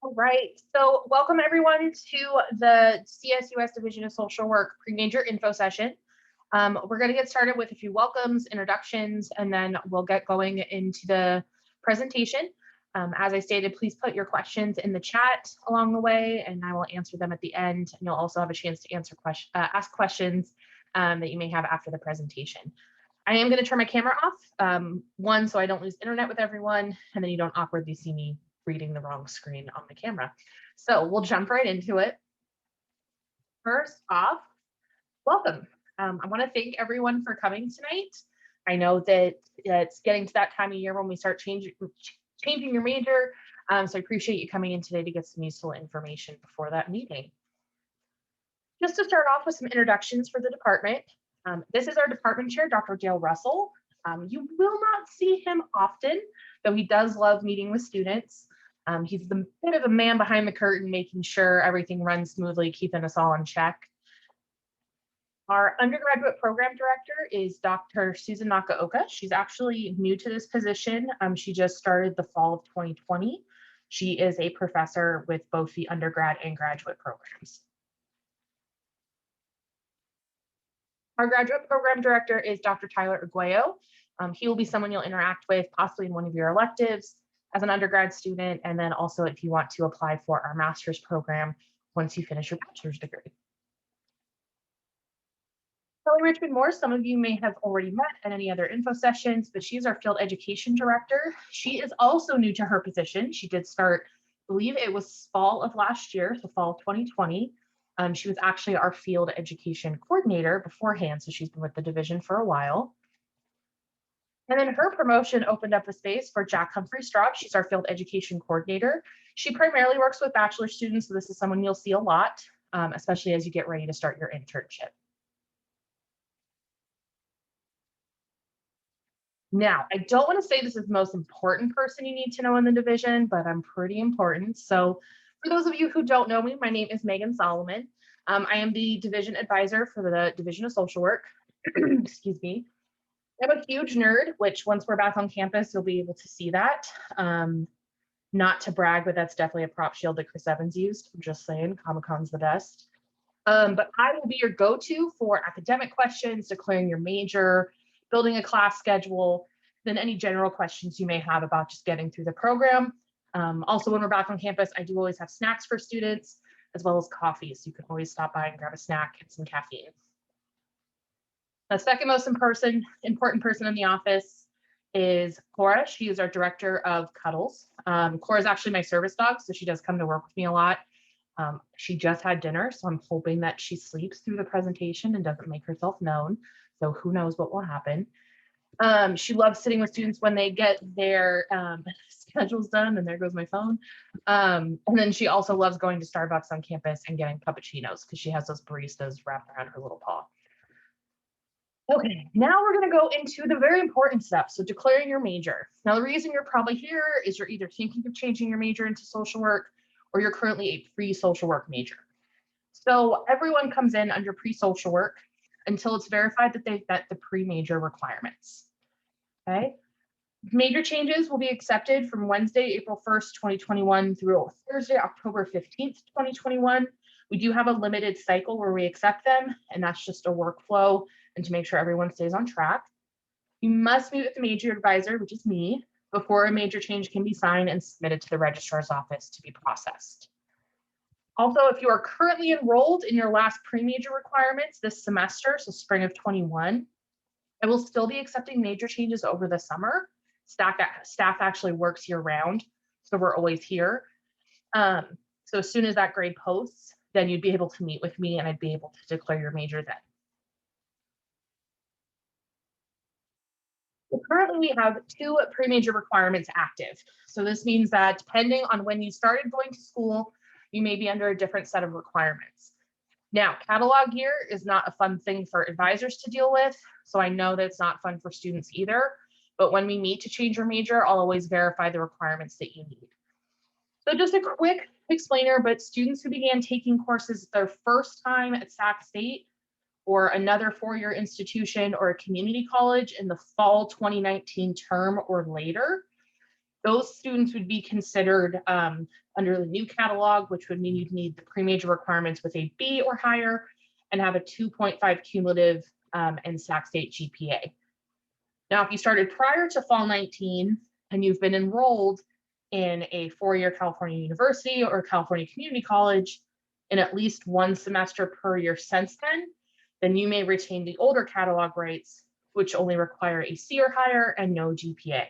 All right, so welcome everyone to the CSUS Division of Social Work pre-major info session. We're going to get started with a few welcomes, introductions, and then we'll get going into the presentation. As I stated, please put your questions in the chat along the way, and I will answer them at the end. And you'll also have a chance to ask questions that you may have after the presentation. I am going to turn my camera off, one, so I don't lose internet with everyone, and then you don't awkwardly see me reading the wrong screen on the camera. So we'll jump right into it. First off, welcome. I want to thank everyone for coming tonight. I know that it's getting to that time of year when we start changing your major, so I appreciate you coming in today to get some useful information before that meeting. Just to start off with some introductions for the department. This is our department chair, Dr. Dale Russell. You will not see him often, though he does love meeting with students. He's the bit of a man behind the curtain, making sure everything runs smoothly, keeping us all in check. Our undergraduate program director is Dr. Susan Nakaoka. She's actually new to this position. She just started the fall of 2020. She is a professor with both the undergrad and graduate programs. Our graduate program director is Dr. Tyler Aguayo. He will be someone you'll interact with possibly in one of your electives as an undergrad student, and then also if you want to apply for our master's program once you finish your bachelor's degree. Kelly Richmond Moore, some of you may have already met at any other info sessions, but she's our field education director. She is also new to her position. She did start, I believe it was fall of last year, so fall of 2020. She was actually our field education coordinator beforehand, so she's been with the division for a while. And then her promotion opened up a space for Jack Humphrey-Straub. She's our field education coordinator. She primarily works with bachelor students, so this is someone you'll see a lot, especially as you get ready to start your internship. Now, I don't want to say this is the most important person you need to know in the division, but I'm pretty important. So for those of you who don't know me, my name is Megan Solomon. I am the division advisor for the Division of Social Work. Excuse me. I'm a huge nerd, which once we're back on campus, you'll be able to see that. Not to brag, but that's definitely a prop shield that Chris Evans used. I'm just saying, Comic-Con's the best. But I will be your go-to for academic questions, declaring your major, building a class schedule, then any general questions you may have about just getting through the program. Also, when we're back on campus, I do always have snacks for students, as well as coffee, so you can always stop by and grab a snack and some caffeine. The second most important person in the office is Cora. She is our director of cuddles. Cora is actually my service dog, so she does come to work with me a lot. She just had dinner, so I'm hoping that she sleeps through the presentation and doesn't make herself known. So who knows what will happen. She loves sitting with students when they get their schedules done, and there goes my phone. And then she also loves going to Starbucks on campus and getting cappuccinos because she has those baristas wrapped around her little paw. Okay, now we're going to go into the very important steps. So declaring your major. Now, the reason you're probably here is you're either thinking of changing your major into social work, or you're currently a pre-social work major. So everyone comes in under pre-social work until it's verified that they've met the pre-major requirements. Okay. Major changes will be accepted from Wednesday, April 1st, 2021 through Thursday, October 15th, 2021. We do have a limited cycle where we accept them, and that's just a workflow and to make sure everyone stays on track. You must meet with the major advisor, which is me, before a major change can be signed and submitted to the registrar's office to be processed. Also, if you are currently enrolled in your last pre-major requirements this semester, so spring of 21, I will still be accepting major changes over the summer. Staff actually works year round, so we're always here. So as soon as that grade posts, then you'd be able to meet with me and I'd be able to declare your major then. So currently we have 2 pre-major requirements active. So this means that depending on when you started going to school, you may be under a different set of requirements. Now, catalog year is not a fun thing for advisors to deal with, so I know that it's not fun for students either, but when we meet to change your major, I'll always verify the requirements that you need. So just a quick explainer, but students who began taking courses their first time at Sac State or another 4-year institution or a community college in the fall 2019 term or later Those students would be considered under the new catalog, which would mean you'd need the pre-major requirements with a B or higher and have a 2.5 cumulative and Sac State GPA. Now, if you started prior to fall 19 and you've been enrolled in a four-year California university or California community college in at least one semester per year since then you may retain the older catalog rates, which only require a C or higher and no GPA.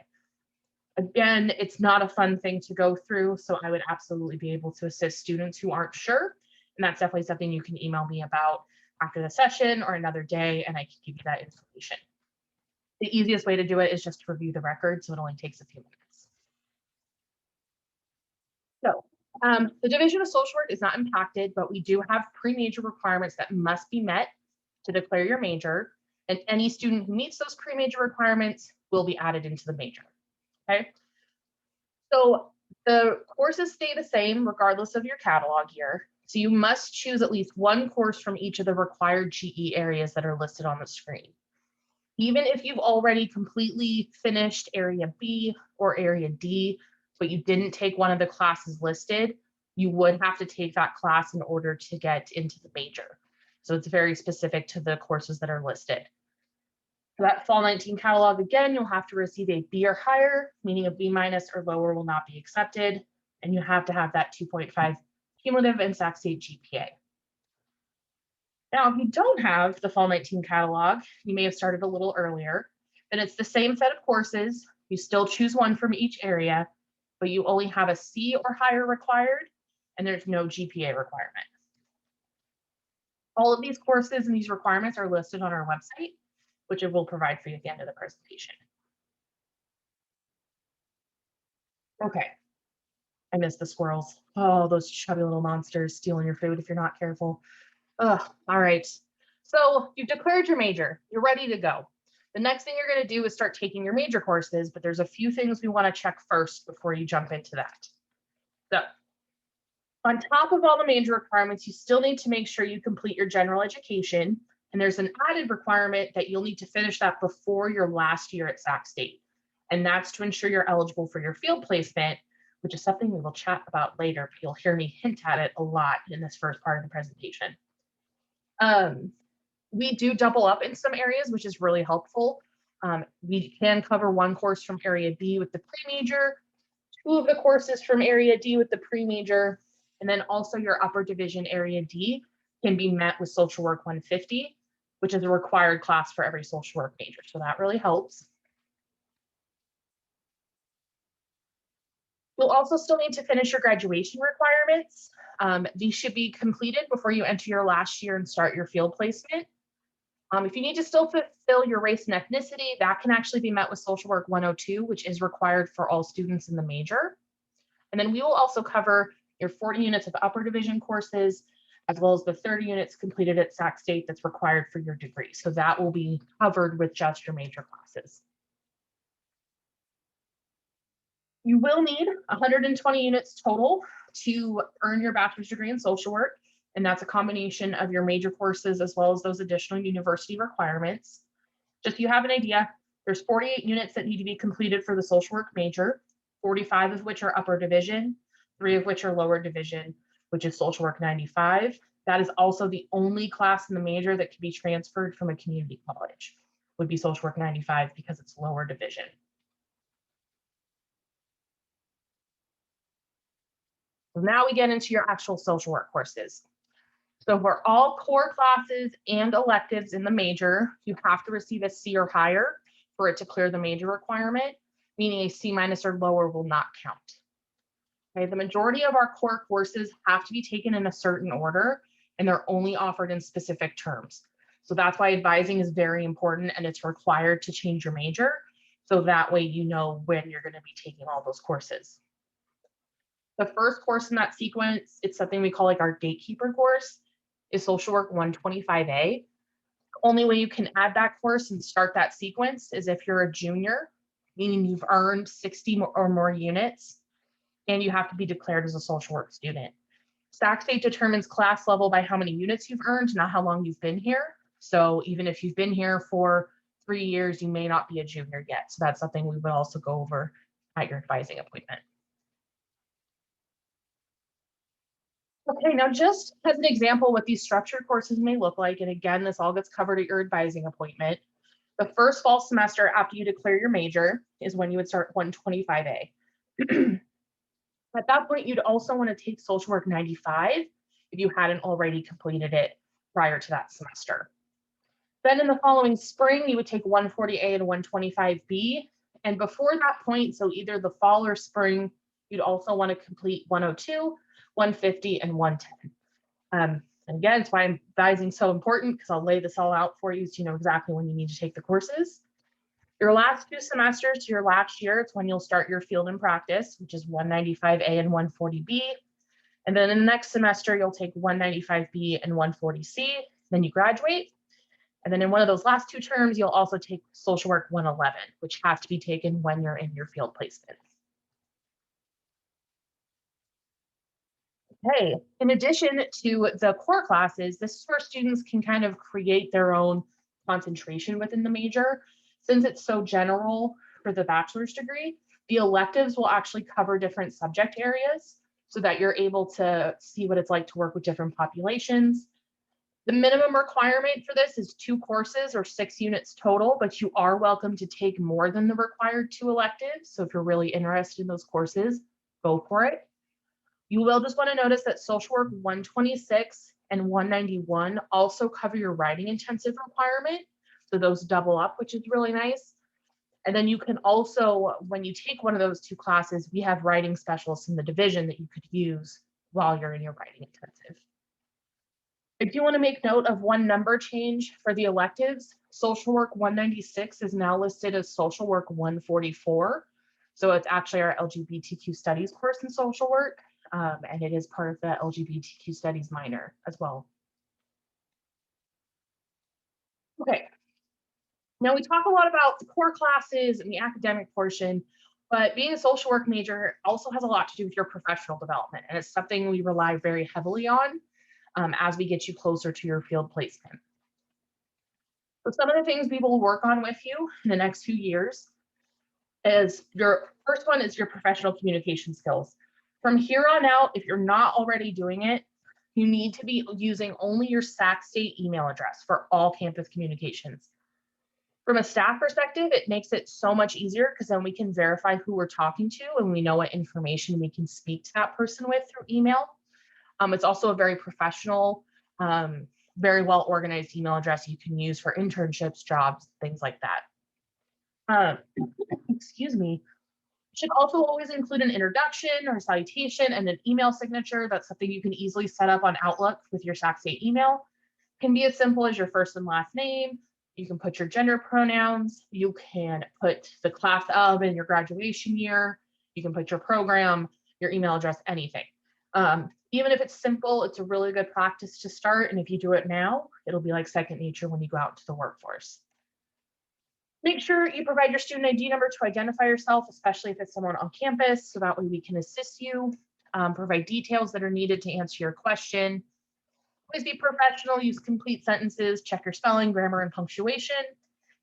Again, it's not a fun thing to go through, so I would absolutely be able to assist students who aren't sure. And that's definitely something you can email me about after the session or another day, and I can give you that information. The easiest way to do it is just to review the record, so it only takes a few minutes. So the Division of Social Work is not impacted, but we do have pre-major requirements that must be met to declare your major, and any student who meets those pre-major requirements will be added into the major. Okay, so the courses stay the same regardless of your catalog year. So you must choose at least one course from each of the required GE areas that are listed on the screen. Even if you've already completely finished area B or area D, but you didn't take one of the classes listed, you would have to take that class in order to get into the major. So it's very specific to the courses that are listed. For that fall 19 catalog, again, you'll have to receive a B or higher, meaning a B minus or lower will not be accepted. And you have to have that 2.5 cumulative and Sac State GPA. Now, if you don't have the fall 19 catalog, you may have started a little earlier, then it's the same set of courses. You still choose one from each area, but you only have a C or higher required, and there's no GPA requirement. All of these courses and these requirements are listed on our website, which I will provide for you at the end of the presentation. Okay, I missed the squirrels. Oh, those chubby little monsters stealing your food if you're not careful. Ugh, all right. So you've declared your major, you're ready to go. The next thing you're going to do is start taking your major courses, but there's a few things we want to check first before you jump into that. So on top of all the major requirements, you still need to make sure you complete your general education. And there's an added requirement that you'll need to finish that before your last year at Sac State. And that's to ensure you're eligible for your field placement, which is something we will chat about later, but you'll hear me hint at it a lot in this first part of the presentation. We do double up in some areas, which is really helpful. We can cover one course from area B with the pre-major, two of the courses from area D with the pre-major, and then also your upper division area D can be met with social work 150, which is a required class for every social work major. So that really helps. You'll also still need to finish your graduation requirements. These should be completed before you enter your last year and start your field placement. If you need to still fulfill your race and ethnicity, that can actually be met with Social Work 102, which is required for all students in the major. And then we will also cover your 40 units of upper division courses, as well as the 30 units completed at Sac State that's required for your degree. So that will be covered with just your major classes. You will need 120 units total to earn your bachelor's degree in social work. And that's a combination of your major courses as well as those additional university requirements. Just so you have an idea, there's 48 units that need to be completed for the social work major, 45 of which are upper division, 3 of which are lower division, which is social work 95. That is also the only class in the major that can be transferred from a community college, would be social work 95 because it's lower division. So now we get into your actual social work courses. So for all core classes and electives in the major, you have to receive a C or higher for it to clear the major requirement, meaning a C minus or lower will not count. Okay, the majority of our core courses have to be taken in a certain order, and they're only offered in specific terms. So that's why advising is very important, and it's required to change your major. So that way you know when you're going to be taking all those courses. The first course in that sequence, it's something we call like our gatekeeper course, is Social Work 125A. The only way you can add that course and start that sequence is if you're a junior, meaning you've earned 60 or more units, and you have to be declared as a social work student. Sac State determines class level by how many units you've earned, not how long you've been here. So even if you've been here for 3 years, you may not be a junior yet. So that's something we would also go over at your advising appointment. Okay, now just as an example, what these structured courses may look like, and again, this all gets covered at your advising appointment. The first fall semester after you declare your major is when you would start 125A. At that point, you'd also want to take social work 95 if you hadn't already completed it prior to that semester. Then in the following spring, you would take 140A and 125B. And before that point, so either the fall or spring, you'd also want to complete 102, 150, and 110. And again, it's why advising is so important, because I'll lay this all out for you so you know exactly when you need to take the courses. Your last 2 semesters, your last year, it's when you'll start your field and practice, which is 195A and 140B. And then in the next semester, you'll take 195B and 140C. Then you graduate. And then in one of those last 2 terms, you'll also take social work 111, which has to be taken when you're in your field placement. Okay, in addition to the core classes, this is where students can kind of create their own concentration within the major. Since it's so general for the bachelor's degree, the electives will actually cover different subject areas so that you're able to see what it's like to work with different populations. The minimum requirement for this is 2 courses or 6 units total, but you are welcome to take more than the required 2 electives. So if you're really interested in those courses, go for it. You will just want to notice that social work 126 and 191 also cover your writing intensive requirement. So those double up, which is really nice. And then you can also, when you take one of those 2 classes, we have writing specialists in the division that you could use while you're in your writing intensive. I do want to make note of one number change for the electives. Social work 196 is now listed as social work 144. So it's actually our LGBTQ studies course in social work. And it is part of the LGBTQ studies minor as well. Okay. Now we talk a lot about the core classes and the academic portion, but being a social work major also has a lot to do with your professional development. And it's something we rely very heavily on as we get you closer to your field placement. So some of the things we will work on with you in the next few years is your first one is your professional communication skills. From here on out, if you're not already doing it, you need to be using only your Sac State email address for all campus communications. From a staff perspective, it makes it so much easier because then we can verify who we're talking to and we know what information we can speak to that person with through email. It's also a very professional, very well organized email address you can use for internships, jobs, things like that. Excuse me. Should also always include an introduction or salutation and an email signature. That's something you can easily set up on Outlook with your Sac State email. It can be as simple as your first and last name. You can put your gender pronouns. You can put the class of and your graduation year. You can put your program, your email address, anything. Even if it's simple, it's a really good practice to start. And if you do it now, it'll be like second nature when you go out to the workforce. Make sure you provide your student ID number to identify yourself, especially if it's someone on campus, so that way we can assist you. Provide details that are needed to answer your question. Always be professional, use complete sentences, check your spelling, grammar, and punctuation,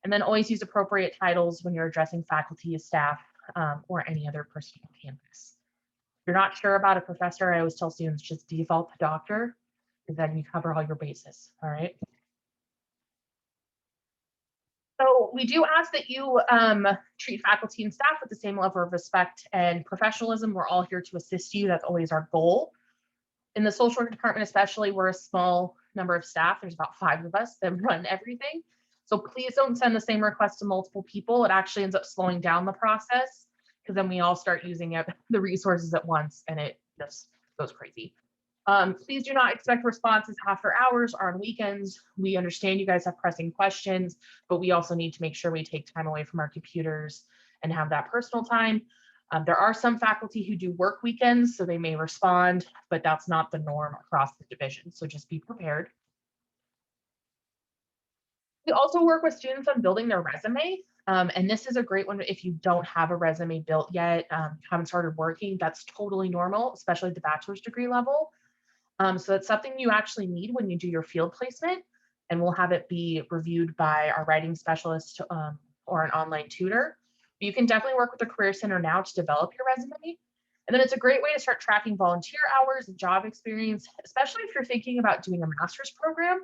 and then always use appropriate titles when you're addressing faculty, staff, or any other person on campus. If you're not sure about a professor, I always tell students just default to doctor, because then you cover all your bases, all right? So we do ask that you treat faculty and staff with the same level of respect and professionalism. We're all here to assist you. That's always our goal. In the social work department, especially, we're a small number of staff. There's about 5 of us that run everything. So please don't send the same request to multiple people. It actually ends up slowing down the process because then we all start using the resources at once and it just goes crazy. Please do not expect responses after hours or on weekends. We understand you guys have pressing questions, but we also need to make sure we take time away from our computers and have that personal time. There are some faculty who do work weekends, so they may respond, but that's not the norm across the division. So just be prepared. We also work with students on building their resume. And this is a great one if you don't have a resume built yet, haven't started working, that's totally normal, especially at the bachelor's degree level. So it's something you actually need when you do your field placement, and we'll have it be reviewed by our writing specialist or an online tutor. You can definitely work with the Career Center now to develop your resume. And then it's a great way to start tracking volunteer hours and job experience, especially if you're thinking about doing a master's program.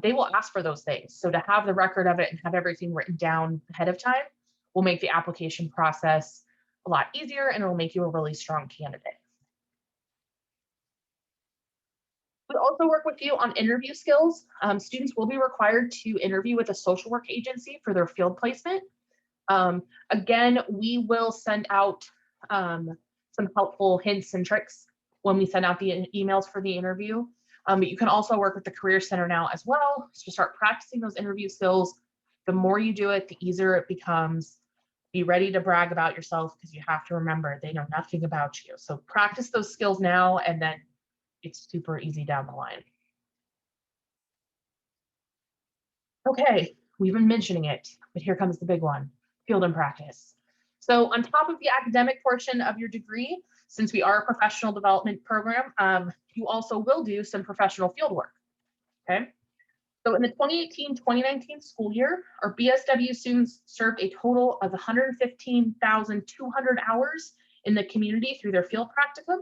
They will ask for those things. So to have the record of it and have everything written down ahead of time will make the application process a lot easier and it will make you a really strong candidate. We also work with you on interview skills. Students will be required to interview with a social work agency for their field placement. Again, we will send out some helpful hints and tricks when we send out the emails for the interview. But you can also work with the Career Center now as well to start practicing those interview skills. The more you do it, the easier it becomes. Be ready to brag about yourself because you have to remember they know nothing about you. So practice those skills now, and then it's super easy down the line. Okay, we've been mentioning it, but here comes the big one, field and practice. So on top of the academic portion of your degree, since we are a professional development program, you also will do some professional field work, okay? So in the 2018-2019 school year, our BSW students served a total of 115,200 hours in the community through their field practicum.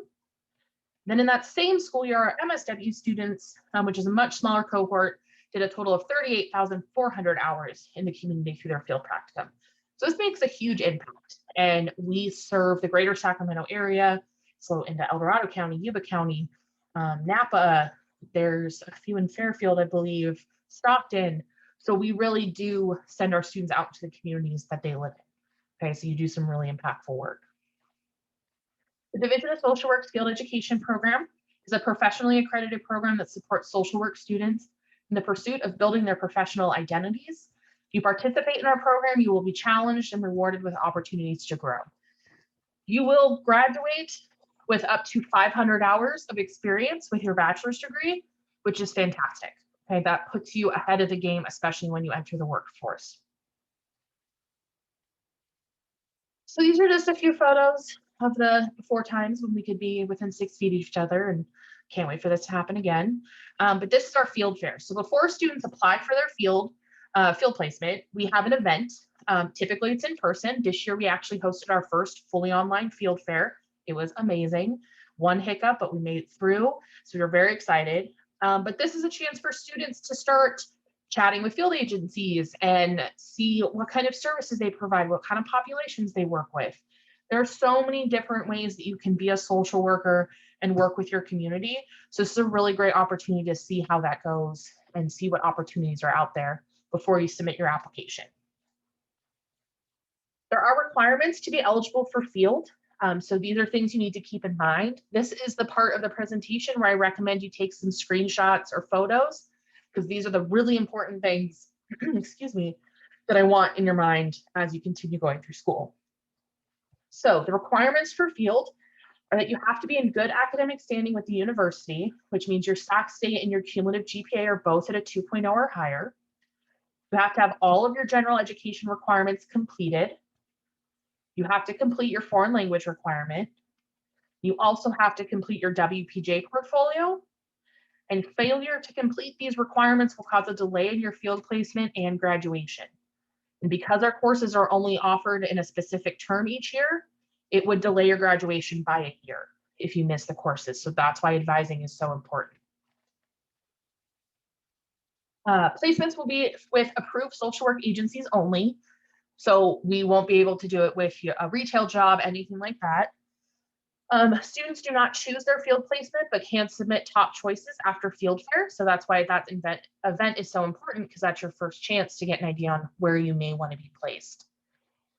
Then in that same school year, our MSW students, which is a much smaller cohort, did a total of 38,400 hours in the community through their field practicum. So this makes a huge impact. And we serve the greater Sacramento area. So into El Dorado County, Yuba County, Napa, there's a few in Fairfield, I believe, Stockton. So we really do send our students out to the communities that they live in. Okay, so you do some really impactful work. The Division of Social Work's Field Education Program is a professionally accredited program that supports social work students in the pursuit of building their professional identities. If you participate in our program, you will be challenged and rewarded with opportunities to grow. You will graduate with up to 500 hours of experience with your bachelor's degree, which is fantastic. Okay, that puts you ahead of the game, especially when you enter the workforce. So these are just a few photos of the 4 times when we could be within 6 feet of each other, and can't wait for this to happen again. But this is our field fair. So before students apply for their field placement, we have an event. Typically it's in person. This year we actually hosted our first fully online field fair. It was amazing. One hiccup, but we made it through. So we're very excited. But this is a chance for students to start chatting with field agencies and see what kind of services they provide, what kind of populations they work with. There are so many different ways that you can be a social worker and work with your community. So this is a really great opportunity to see how that goes and see what opportunities are out there before you submit your application. There are requirements to be eligible for field. So these are things you need to keep in mind. This is the part of the presentation where I recommend you take some screenshots or photos, because these are the really important things, excuse me, that I want in your mind as you continue going through school. So the requirements for field are that you have to be in good academic standing with the university, which means your SAC state and your cumulative GPA are both at a 2.0 or higher. You have to have all of your general education requirements completed. You have to complete your foreign language requirement. You also have to complete your WPJ portfolio. And failure to complete these requirements will cause a delay in your field placement and graduation. And because our courses are only offered in a specific term each year, it would delay your graduation by a year if you miss the courses. So that's why advising is so important. Placements will be with approved social work agencies only. So we won't be able to do it with a retail job, anything like that. Students do not choose their field placement, but can submit top choices after field fair. So that's why that event is so important, because that's your first chance to get an idea on where you may want to be placed.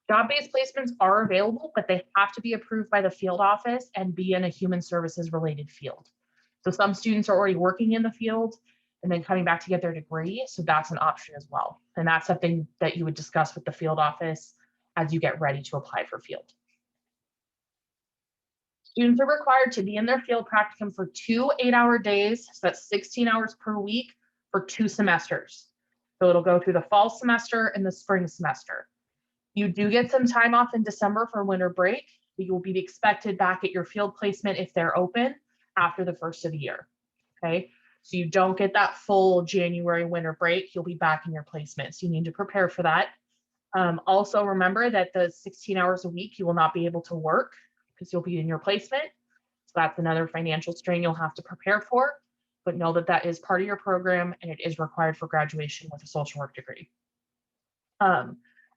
Job-based placements are available, but they have to be approved by the field office and be in a human services related field. So some students are already working in the field and then coming back to get their degree. So that's an option as well. And that's something that you would discuss with the field office as you get ready to apply for field. Students are required to be in their field practicum for 2 8-hour days. So that's 16 hours per week for 2 semesters. So it'll go through the fall semester and the spring semester. You do get some time off in December for winter break, but you will be expected back at your field placement if they're open after the first of the year. Okay. So you don't get that full January winter break. You'll be back in your placement. So you need to prepare for that. Also remember that the 16 hours a week, you will not be able to work because you'll be in your placement. So that's another financial strain you'll have to prepare for, but know that that is part of your program and it is required for graduation with a social work degree.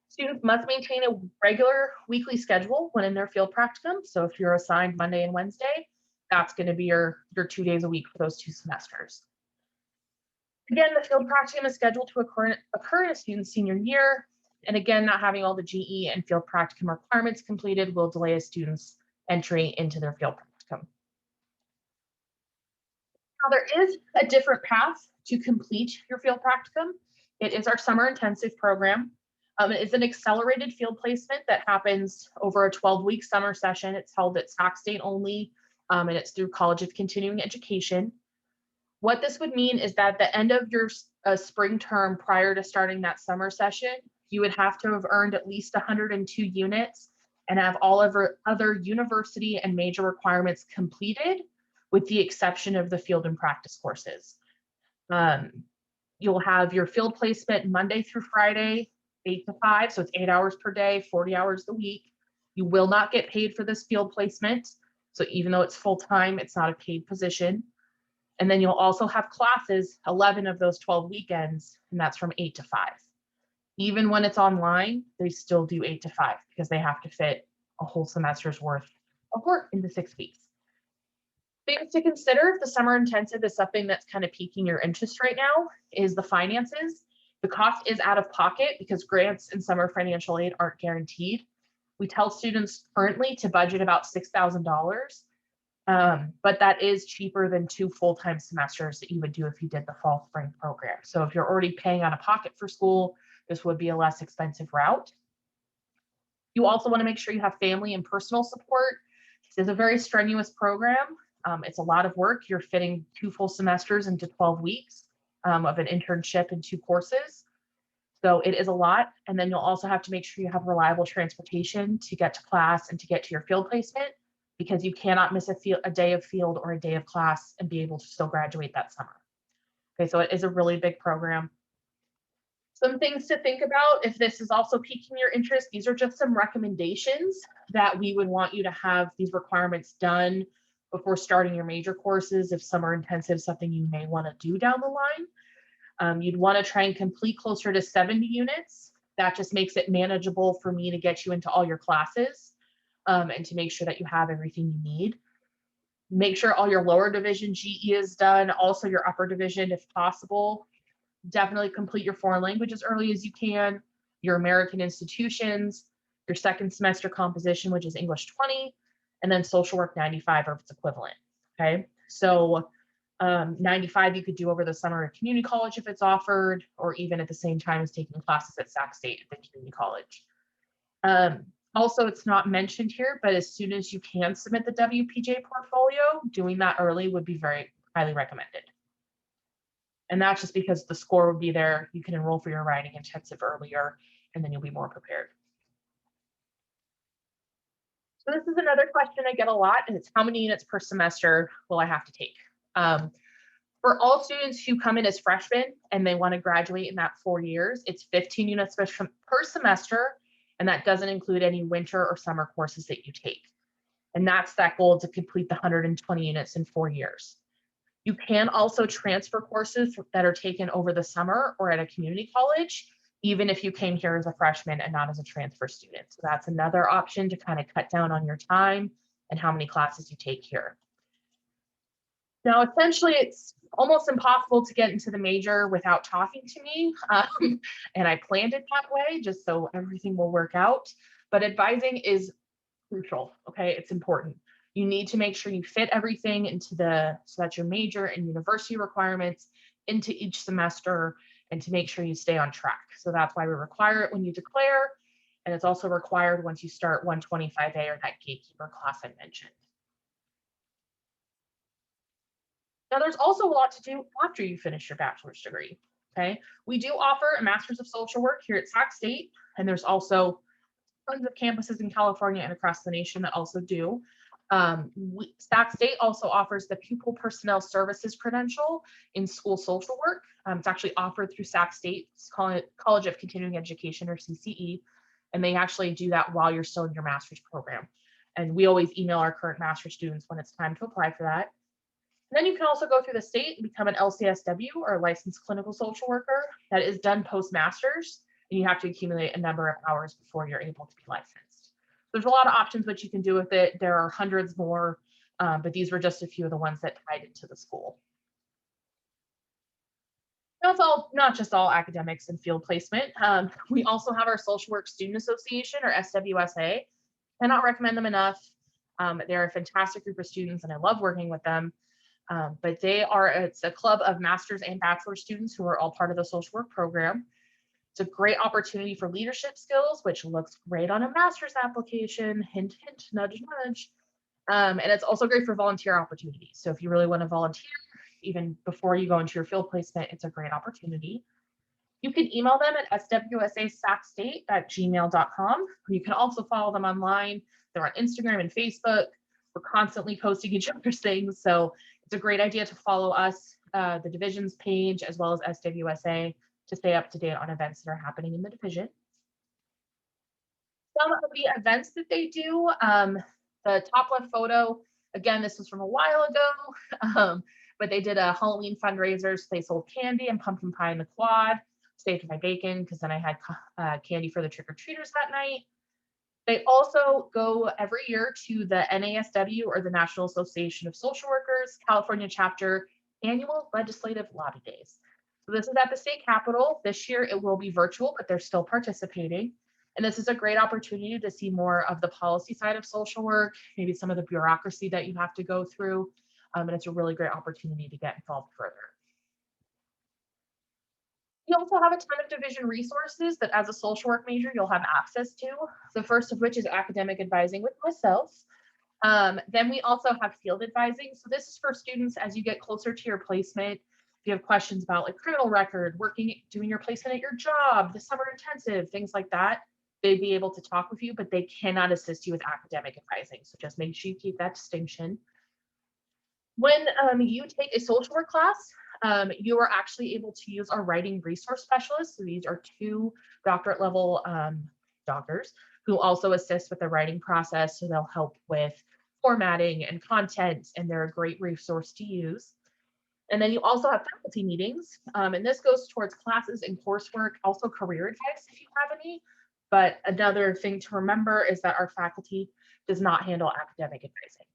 Students must maintain a regular weekly schedule when in their field practicum. So if you're assigned Monday and Wednesday, that's going to be your 2 days a week for those 2 semesters. Again, the field practicum is scheduled to occur in a student's senior year. And again, not having all the GE and field practicum requirements completed will delay a student's entry into their field practicum. Now, there is a different path to complete your field practicum. It is our summer intensive program. It is an accelerated field placement that happens over a 12-week summer session. It's held at Sac State only, and it's through College of Continuing Education. What this would mean is that at the end of your spring term prior to starting that summer session, you would have to have earned at least 102 units and have all of other university and major requirements completed, with the exception of the field and practice courses. You'll have your field placement Monday through Friday, 8 to 5, so it's 8 hours per day, 40 hours a week. You will not get paid for this field placement. So even though it's full-time, it's not a paid position. And then you'll also have classes, 11 of those 12 weekends, and that's from 8 to 5. Even when it's online, they still do 8 to 5 because they have to fit a whole semester's worth of work into 6 weeks. Things to consider if the summer intensive is something that's kind of piquing your interest right now is the finances. The cost is out of pocket because grants and summer financial aid aren't guaranteed. We tell students currently to budget about $6,000, but that is cheaper than 2 full-time semesters that you would do if you did the fall spring program. So if you're already paying out of pocket for school, this would be a less expensive route. You also want to make sure you have family and personal support. This is a very strenuous program. It's a lot of work. You're fitting 2 full semesters into 12 weeks of an internship and 2 courses. So it is a lot. And then you'll also have to make sure you have reliable transportation to get to class and to get to your field placement, because you cannot miss a day of field or a day of class and be able to still graduate that summer. Okay, so it is a really big program. Some things to think about if this is also piquing your interest, these are just some recommendations that we would want you to have these requirements done before starting your major courses. If summer intensive is something you may want to do down the line, you'd want to try and complete closer to 70 units. That just makes it manageable for me to get you into all your classes and to make sure that you have everything you need. Make sure all your lower division GE is done, also your upper division if possible. Definitely complete your foreign language as early as you can, your American institutions, your second semester composition, which is English 20, and then social work 95 or its equivalent. Okay, so 95 you could do over the summer at community college if it's offered, or even at the same time as taking classes at Sac State at the community college. Also, it's not mentioned here, but as soon as you can submit the WPJ portfolio, doing that early would be very highly recommended. And that's just because the score would be there. You can enroll for your writing intensive earlier, and then you'll be more prepared. So this is another question I get a lot, and it's how many units per semester will I have to take? For all students who come in as freshmen and they want to graduate in that 4 years, it's 15 units per semester, and that doesn't include any winter or summer courses that you take. And that's that goal to complete the 120 units in 4 years. You can also transfer courses that are taken over the summer or at a community college, even if you came here as a freshman and not as a transfer student. So that's another option to kind of cut down on your time and how many classes you take here. Now, essentially, it's almost impossible to get into the major without talking to me. And I planned it that way just so everything will work out. But advising is crucial, okay? It's important. You need to make sure you fit everything into so that your major and university requirements into each semester, and to make sure you stay on track. So that's why we require it when you declare. And it's also required once you start 125A or that gatekeeper class I mentioned. Now, there's also a lot to do after you finish your bachelor's degree, okay? We do offer a master's of social work here at Sac State, and there's also tons of campuses in California and across the nation that also do. Sac State also offers the Pupil Personnel Services Credential in School Social Work. It's actually offered through Sac State's College of Continuing Education, or CCE, and they actually do that while you're still in your master's program. And we always email our current master's students when it's time to apply for that. And then you can also go through the state and become an LCSW, or a licensed clinical social worker. That is done post-master's, and you have to accumulate a number of hours before you're able to be licensed. There's a lot of options what you can do with it. There are hundreds more, but these were just a few of the ones that tied into the school. Now, it's not just all academics and field placement. We also have our Social Work Student Association, or SWSA. Cannot recommend them enough. They're a fantastic group of students, and I love working with them. But it's a club of master's and bachelor students who are all part of the social work program. It's a great opportunity for leadership skills, which looks great on a master's application, hint, hint, nudge, nudge. And it's also great for volunteer opportunities. So if you really want to volunteer, even before you go into your field placement, it's a great opportunity. You can email them at swsasacstate@gmail.com. You can also follow them online. They're on Instagram and Facebook. We're constantly posting each other's things. So it's a great idea to follow us, the division's page, as well as SWSA, to stay up to date on events that are happening in the division. Some of the events that they do, the top left photo, again, this was from a while ago, but they did a Halloween fundraiser. So they sold candy and pumpkin pie in the quad, saved my bacon because then I had candy for the trick-or-treaters that night. They also go every year to the NASW, or the National Association of Social Workers, California chapter annual legislative lobby days. So this is at the state capitol. This year it will be virtual, but they're still participating. And this is a great opportunity to see more of the policy side of social work, maybe some of the bureaucracy that you have to go through. And it's a really great opportunity to get involved further. You also have a ton of division resources that as a social work major, you'll have access to. The first of which is academic advising with myself. Then we also have field advising. So this is for students as you get closer to your placement. If you have questions about like criminal record, doing your placement at your job, the summer intensive, things like that, they'd be able to talk with you, but they cannot assist you with academic advising. So just make sure you keep that distinction. When you take a social work class, you are actually able to use our writing resource specialists. So these are 2 doctorate level doctors who also assist with the writing process. So they'll help with formatting and content, and they're a great resource to use. And then you also have faculty meetings, and this goes towards classes and coursework, also career advice if you have any. But another thing to remember is that our faculty does not handle academic advising.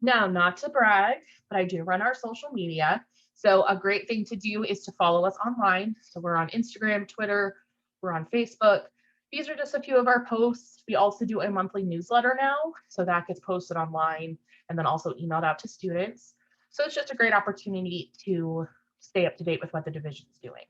Now, not to brag, but I do run our social media. So a great thing to do is to follow us online. So we're on Instagram, Twitter, we're on Facebook. These are just a few of our posts. We also do a monthly newsletter now. So that gets posted online and then also emailed out to students. So it's just a great opportunity to stay up to date with what the division's doing.